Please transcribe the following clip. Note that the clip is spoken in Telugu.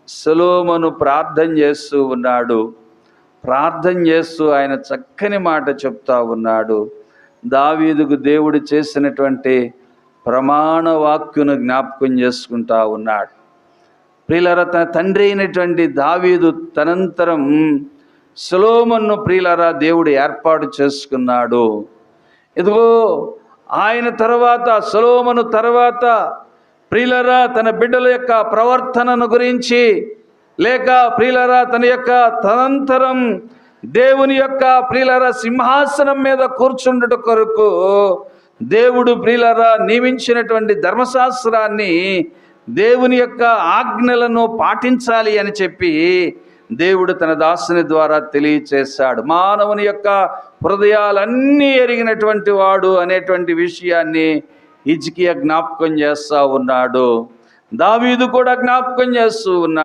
సొలొమోను ప్రార్థన చేస్తూ ఉన్నాడు. ప్రార్థన చేస్తూ ఆయన చక్కని మాట చెప్తా ఉన్నాడు. దావీదుకు దేవుడు చేసినటువంటి ప్రమాణ వాక్యును జ్ఞాపకం చేసుకుంటా ఉన్నాడు. ప్రియులారా, తన తండ్రి అయినటువంటి దావీదు తనంతరం సొలొమోనును ప్రియులారా దేవుడు ఏర్పాటు చేసుకున్నాడు. ఇదిగో ఆయన తర్వాత, సొలొమోను తర్వాత ప్రియులారా తన బిడ్డల యొక్క ప్రవర్తనను గురించి, లేక ప్రియులారా తనంతరం దేవుని యొక్క ప్రియులారా సింహాసనం మీద కూర్చుండుట కొరకు దేవుడు ప్రియులారా నియమించినటువంటి ధర్మశాస్త్రాన్ని, దేవుని యొక్క ఆజ్ఞలను పాటించాలి అని చెప్పి దేవుడు తన దాసుని ద్వారా తెలియచేశాడు. మానవుని యొక్క హృదయాలన్నీ ఎరిగినటువంటి వాడు అనేటువంటి విషయాన్ని హిజ్కియా జ్ఞాపకం చేస్తూ ఉన్నాడు. దావీదు కూడా జ్ఞాపకం చేస్తూ ఉన్నాడు.